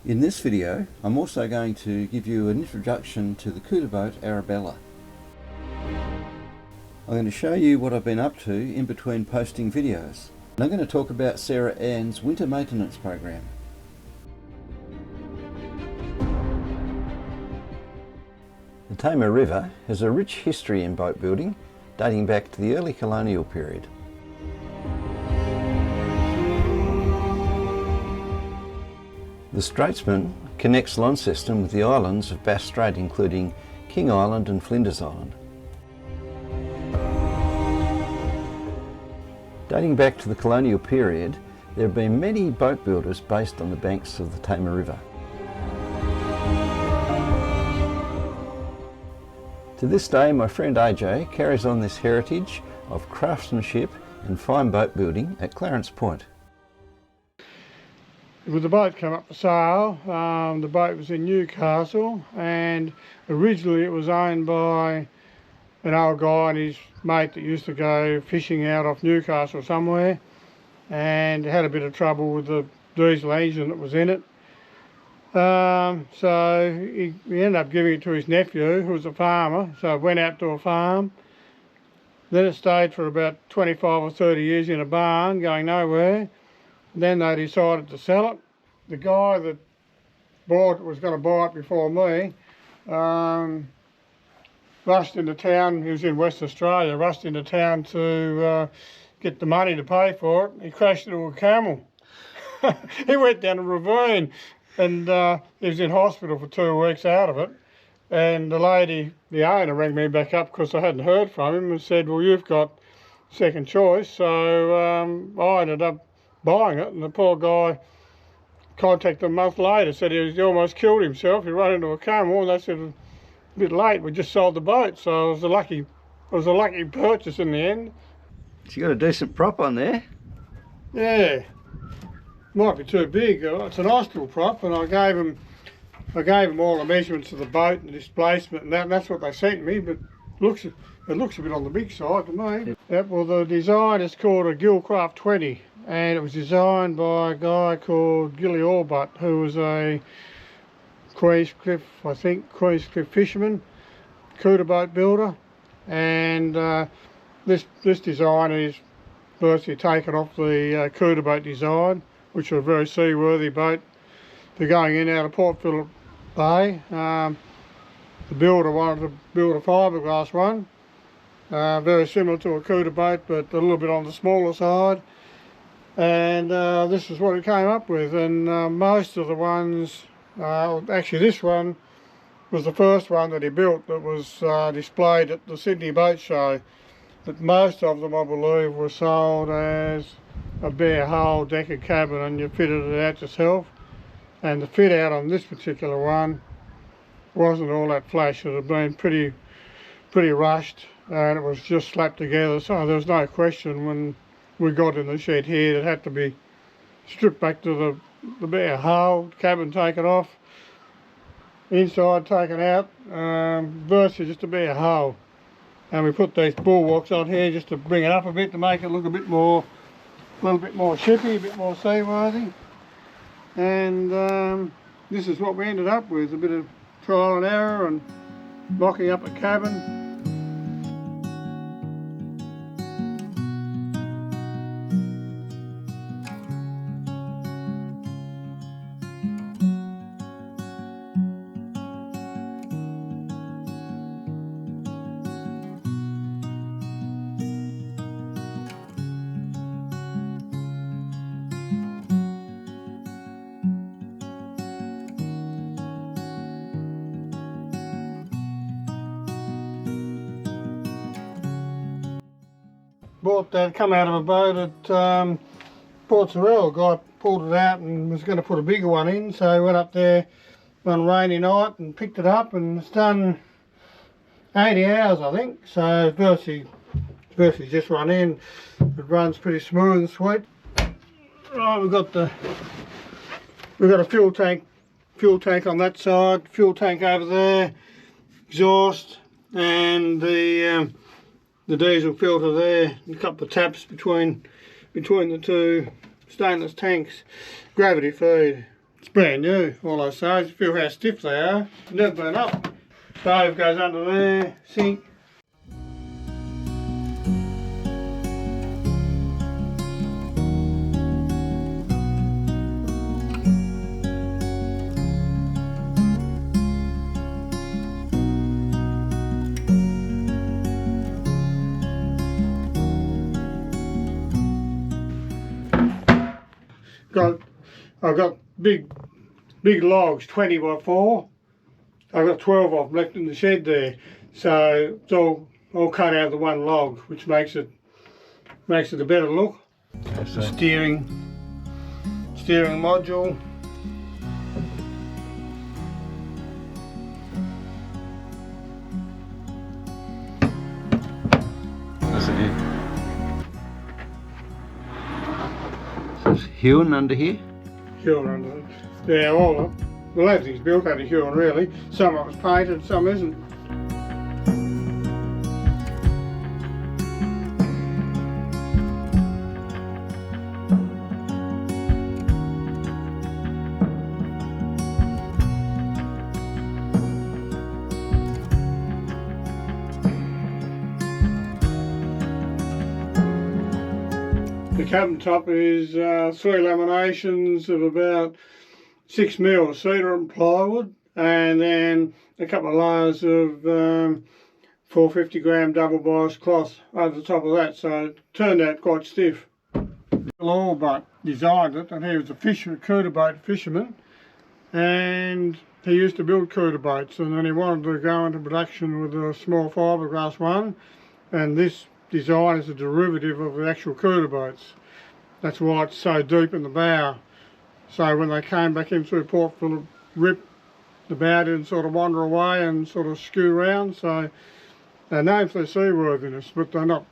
In this video, I'm also going to give you an introduction to the Couta Boat Arabella. I'm going to show you what I've been up to in between posting videos. And I'm going to talk about Sarah Ann's winter maintenance program. The Tamar River has a rich history in boat building, dating back to the early colonial period. The Straitsman connects Launceston with the islands of Bass Strait, including King Island and Flinders Island. Dating back to the colonial period, there have been many boat builders based on the banks of the Tamar River. To this day, my friend AJ carries on this heritage of craftsmanship and fine boat building at Clarence Point. With the boat come up for sale, the boat was in Newcastle, and originally it was owned by an old guy and his mate that used to go fishing out off Newcastle somewhere, and had a bit of trouble with the diesel engine that was in it. So he ended up giving it to his nephew, who was a farmer, so it went out to a farm. Then it stayed for about 25 or 30 years in a barn, going nowhere. Then they decided to sell it. The guy that was going to buy it before me, rushed into town. He was in West Australia, rushed into town to get the money to pay for it. He crashed into a camel. He went down a ravine, and he was in hospital for 2 weeks out of it. And the lady, the owner, rang me back up because I hadn't heard from him and said, well, you've got second choice. So I ended up buying it, and the poor guy contacted a month later, said he almost killed himself. He ran into a camel, and they said, a bit late, we just sold the boat. So it was a lucky purchase in the end. So you got a decent prop on there? Yeah, might be too big. It's an Austral prop, and I gave him all the measurements of the boat and displacement, and that's what they sent me. But it looks a bit on the big side to me. Yep, well, the design is called a GILCRAFT 20. And it was designed by a guy called GILCRAFT, who was a Queenscliff fisherman, Couta Boat builder. And this design is virtually taken off the Couta Boat design, which was a very seaworthy boat for going in and out of Port Phillip Bay. The builder wanted to build a fiberglass one, very similar to a Couta Boat, but a little bit on the smaller side. And this is what he came up with. And most of the ones, actually this one was the first one that he built that was displayed at the Sydney Boat Show. But most of them, I believe, were sold as a bare hull decker cabin, and you fitted it out yourself. And the fit out on this particular one wasn't all that flash. It had been pretty rushed, and it was just slapped together. So there was no question when we got in the shed here, it had to be stripped back to the bare hull, cabin taken off, inside taken out, virtually just a bare hull. And we put these bulwarks on here just to bring it up a bit, to make it look a little bit more shippy, a bit more seaworthy. And this is what we ended up with, a bit of trial and error and locking up a cabin. Bought that, come out of a boat at Port Sorrel. Guy pulled it out and was going to put a bigger one in, so he went up there one rainy night and picked it up, and it's done 80 hours, I think. So it's virtually just run in. It runs pretty smooth and sweet. Right, we've got a fuel tank on that side, fuel tank over there, exhaust, and the diesel filter there, and a couple of taps between the two stainless tanks. Gravity feed. It's brand new, all those sails. Feel how stiff they are. Never burn up. Stove goes under there, sink. I've got big logs, 20 by 4. I've got 12 of them left in the shed there. So it's all cut out of the one log, which makes it a better look. The steering module. That's it here. So it's hewn under here? Hewn under it. Yeah, all of them. Well, everything's built out of hewn really. Some of it's painted, some isn't. The cabin top is 3 laminations of about 6 mil cedar and plywood, and then a couple of layers of 450 gram double bias cloth over the top of that, so it turned out quite stiff. All but designed it, and he was a Couta Boat fisherman, and he used to build Couta Boats, and then he wanted to go into production with a small fiberglass one, and this design is a derivative of the actual Couta Boats. That's why it's so deep in the bow. So when they came back in through port full of rip, the bow didn't sort of wander away and sort of skew around. So they're known for their seaworthiness, but they're not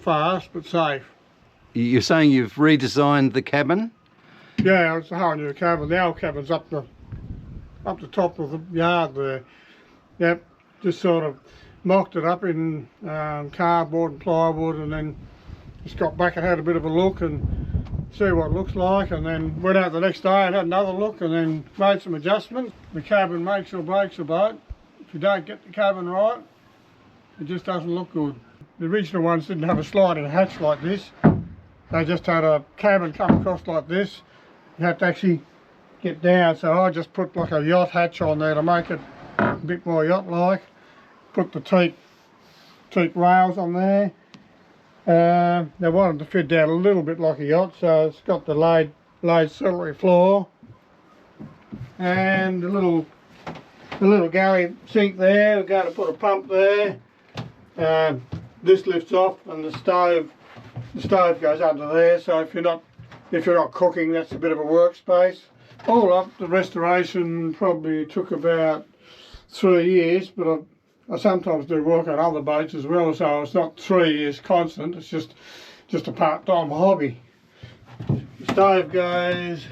fast but safe. You're saying you've redesigned the cabin? Yeah, it's a whole new cabin. The old cabin's up the top of the yard there. Yep, just sort of mocked it up in cardboard and plywood, and then just got back and had a bit of a look and see what it looks like, and then went out the next day and had another look, and then made some adjustments. The cabin makes or breaks a boat. If you don't get the cabin right, it just doesn't look good. The original ones didn't have a sliding hatch like this. They just had a cabin come across like this. You had to actually get down, so I just put like a yacht hatch on there to make it a bit more yacht-like. Put the teak rails on there. They wanted to fit down a little bit like a yacht, so it's got the laid celery floor and the little galley sink there. We're going to put a pump there. This lifts off, and the stove goes under there. So if you're not cooking, that's a bit of a workspace. All up, the restoration probably took about 3 years, but I sometimes do work on other boats as well, so it's not 3 years constant, it's just a part-time hobby. The stove goes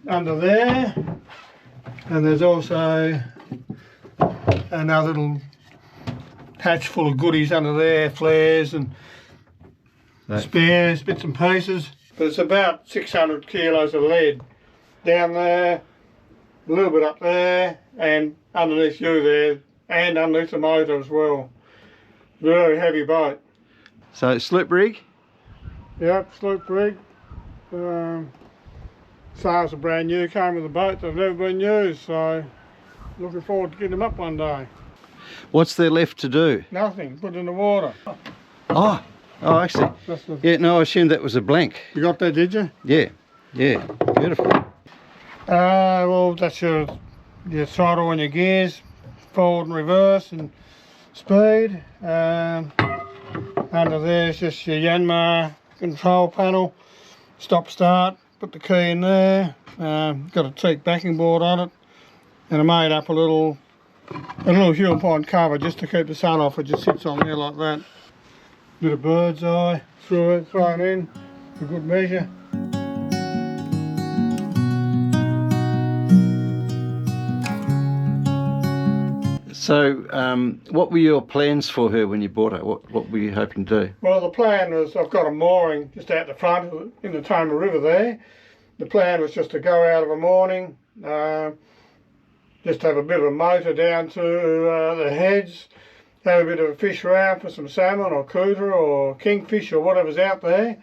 under there, and there's also another little hatch full of goodies under there, flares and spares, bits and pieces. But it's about 600 kilos of lead down there, a little bit up there, and underneath you there, and underneath the motor as well. Very heavy boat. So sloop rig? Yep, sloop rig. Sails are brand new, came with the boat, they've never been used, so looking forward to getting them up one day. What's there left to do? Nothing, put it in the water. Oh, actually. Yeah, no, I assumed that was a blank. You got that, did you? Yeah, beautiful. Well, that's your throttle and your gears, forward and reverse and speed. Under there is just your Yanmar control panel, stop start, put the key in there, got a teak backing board on it, and I made up a little Huon pond cover just to keep the sun off. It just sits on there like that. Bit of bird's eye thrown in for good measure. So, what were your plans for her when you bought her? What were you hoping to do? Well, the plan was I've got a mooring just out the front in the Tamar River there, the plan was just to go out of a morning, just have a bit of a motor down to the heads, have a bit of a fish around for some salmon or couta or kingfish or whatever's out there,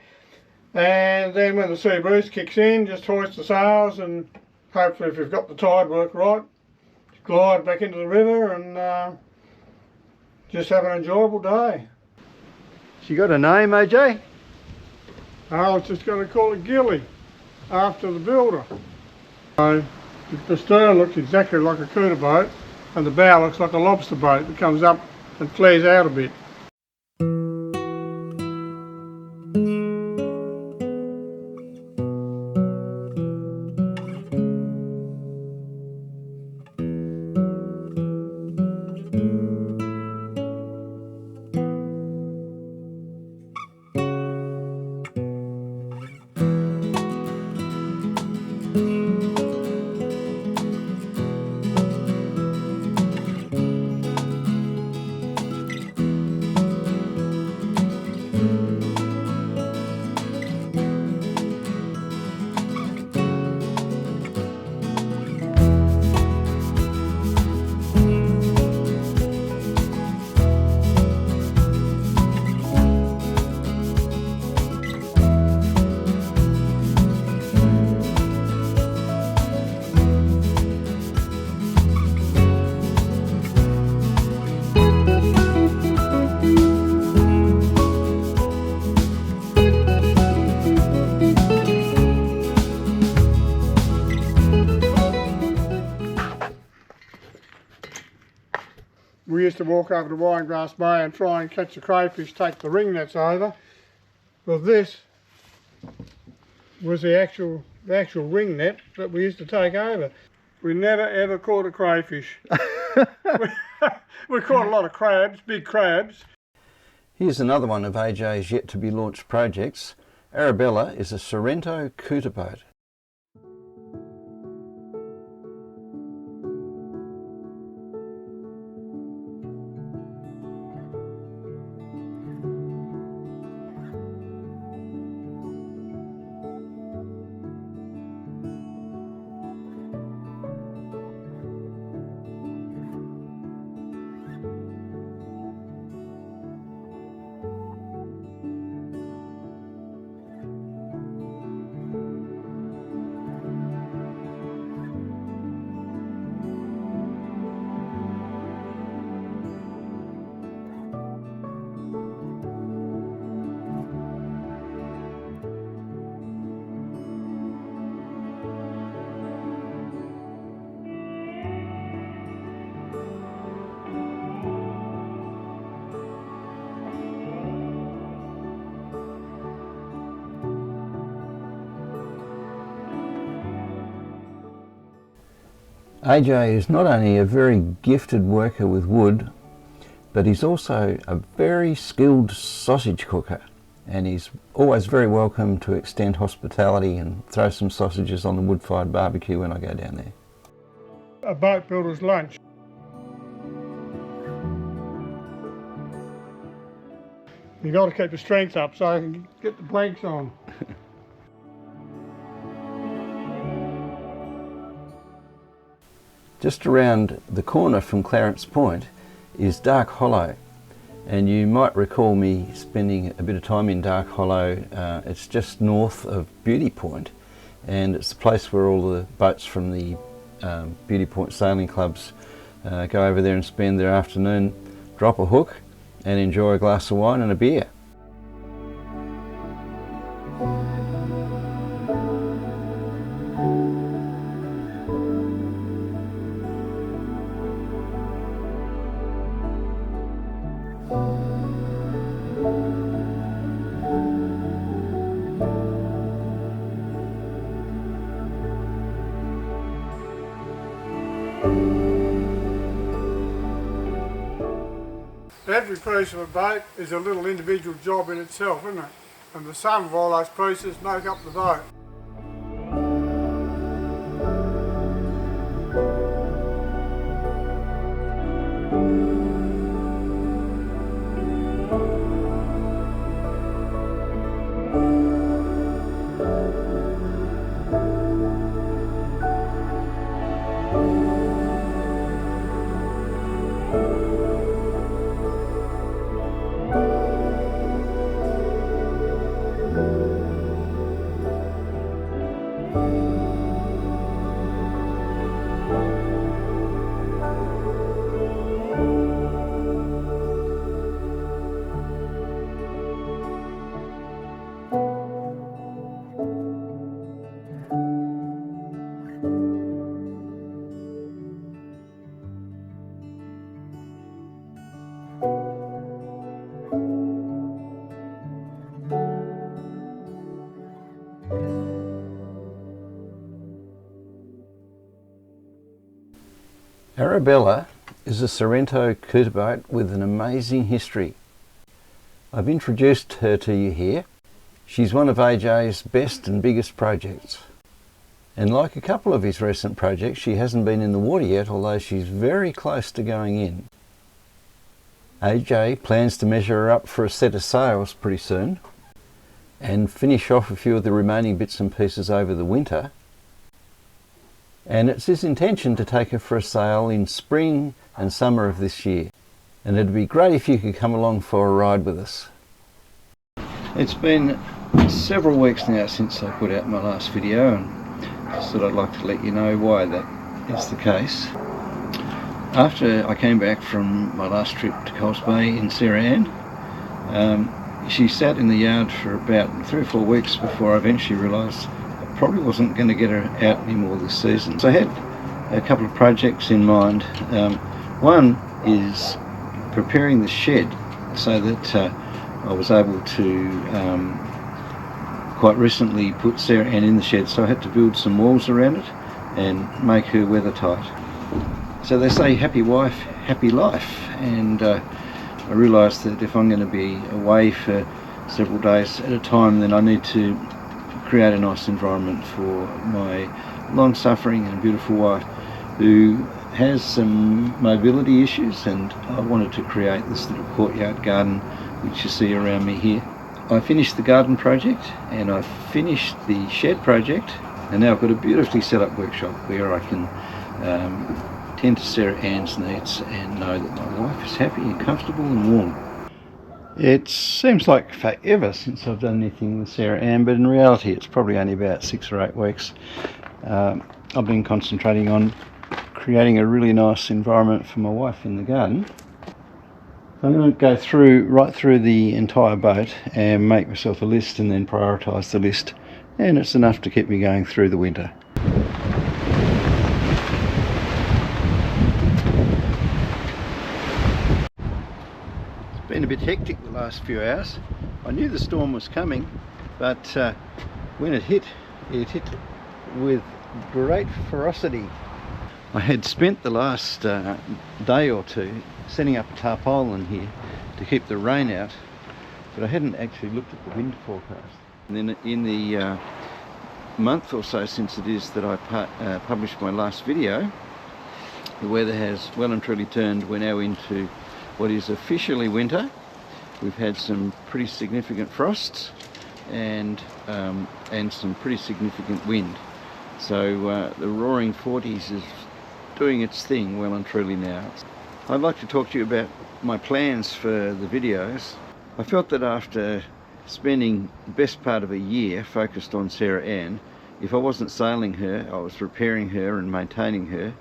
and then when the sea breeze kicks in, just hoist the sails and hopefully, if we've got the tide work right, glide back into the river and just have an enjoyable day. She got a name, AJ? I was just going to call it Gilly, after the builder. So the stern looks exactly like a couta boat, and the bow looks like a lobster boat that comes up and flares out a bit. We used to walk over to Winegrass Bay and try and catch the crayfish, take the ring nets over. Well, this was the actual ring net that we used to take over. We never ever caught a crayfish. we caught a lot of crabs, big crabs. Here's another one of AJ's yet to be launched projects. Arabella is a Sorrento couta boat. AJ is not only a very gifted worker with wood, but he's also a very skilled sausage cooker, and he's always very welcome to extend hospitality and throw some sausages on the wood-fired barbecue when I go down there. A boat builder's lunch. You've got to keep the strength up so I can get the planks on. Just around the corner from Clarence Point is Dark Hollow, and you might recall me spending a bit of time in Dark Hollow. It's just north of Beauty Point, and it's the place where all the boats from the Beauty Point sailing clubs go over there and spend their afternoon, drop a hook and enjoy a glass of wine and a beer. Every piece of a boat is a little individual job in itself, isn't it? And the sum of all those pieces make up the boat. Arabella is a Sorrento couta boat with an amazing history. I've introduced her to you here. She's one of AJ's best and biggest projects. And like a couple of his recent projects, she hasn't been in the water yet, although she's very close to going in. AJ plans to measure her up for a set of sails pretty soon and finish off a few of the remaining bits and pieces over the winter. And it's his intention to take her for a sail in spring and summer of this year. And it'd be great if you could come along for a ride with us. It's been several weeks now since I put out my last video, and just thought I'd like to let you know why that is the case. After I came back from my last trip to Coles Bay in Sarah Ann, she sat in the yard for about 3 or 4 weeks before I eventually realised I probably wasn't going to get her out anymore this season. So I had a couple of projects in mind. One is preparing the shed so that I was able to quite recently put Sarah Ann in the shed, so I had to build some walls around it and make her weather tight. So they say happy wife, happy life, and I realised that if I'm going to be away for several days at a time, then I need to create a nice environment for my long-suffering and beautiful wife who has some mobility issues, and I wanted to create this little courtyard garden which you see around me here. I finished the garden project and I finished the shed project, and now I've got a beautifully set up workshop where I can tend to Sarah Ann's needs and know that my wife is happy and comfortable and warm. It seems like forever since I've done anything with Sarah Ann, but in reality it's probably only about 6 or 8 weeks. I've been concentrating on creating a really nice environment for my wife in the garden. I'm going to go right through the entire boat and make myself a list and then prioritise the list, and it's enough to keep me going through the winter. It's been a bit hectic the last few hours. I knew the storm was coming, but when it hit with great ferocity. I had spent the last day or two setting up a tarpaulin here to keep the rain out, but I hadn't actually looked at the wind forecast. And then in the month or so since it is that I published my last video, the weather has well and truly turned. We're now into what is officially winter. We've had some pretty significant frosts and some pretty significant wind. So the roaring 40s is doing its thing well and truly now. I'd like to talk to you about my plans for the videos. I felt that after spending the best part of a year focused on Sarah Ann, if I wasn't sailing her, I was repairing her and maintaining her,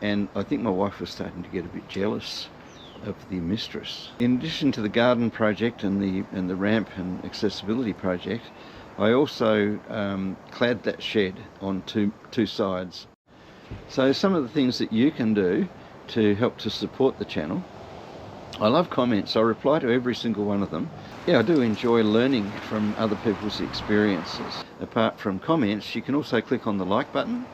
and I think my wife was starting to get a bit jealous of the mistress. In addition to the garden project and the ramp and accessibility project, I also clad that shed on two sides. So some of the things that you can do to help to support the channel. I love comments. I reply to every single one of them. Yeah, I do enjoy learning from other people's experiences. Apart from comments, you can also click on the like button.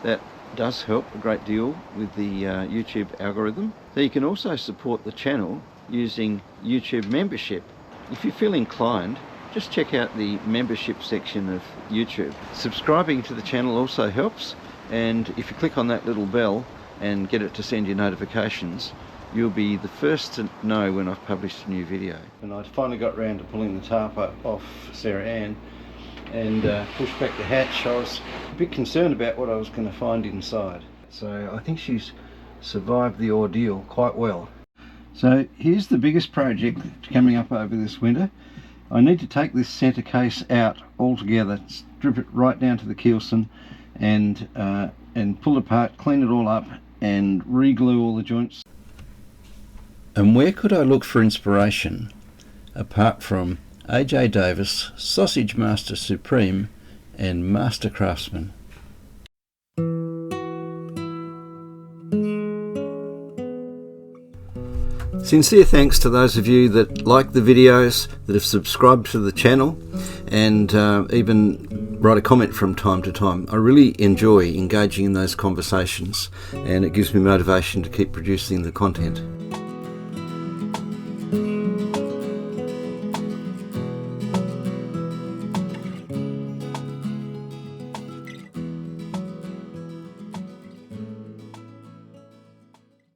That does help a great deal with the YouTube algorithm. So you can also support the channel using YouTube membership. If you feel inclined, just check out the membership section of YouTube. Subscribing to the channel also helps, and if you click on that little bell and get it to send you notifications, you'll be the first to know when I've published a new video. And I finally got round to pulling the tarp off Sarah Ann and pushed back the hatch. I was a bit concerned about what I was going to find inside. So I think she's survived the ordeal quite well. So here's the biggest project coming up over this winter. I need to take this centre case out altogether, strip it right down to the keelson, and pull it apart, clean it all up, and re-glue all the joints. And where could I look for inspiration apart from AJ Davis, Sausage Master Supreme, and Master Craftsman? Sincere thanks to those of you that like the videos, that have subscribed to the channel, and even write a comment from time to time. I really enjoy engaging in those conversations, and it gives me motivation to keep producing the content.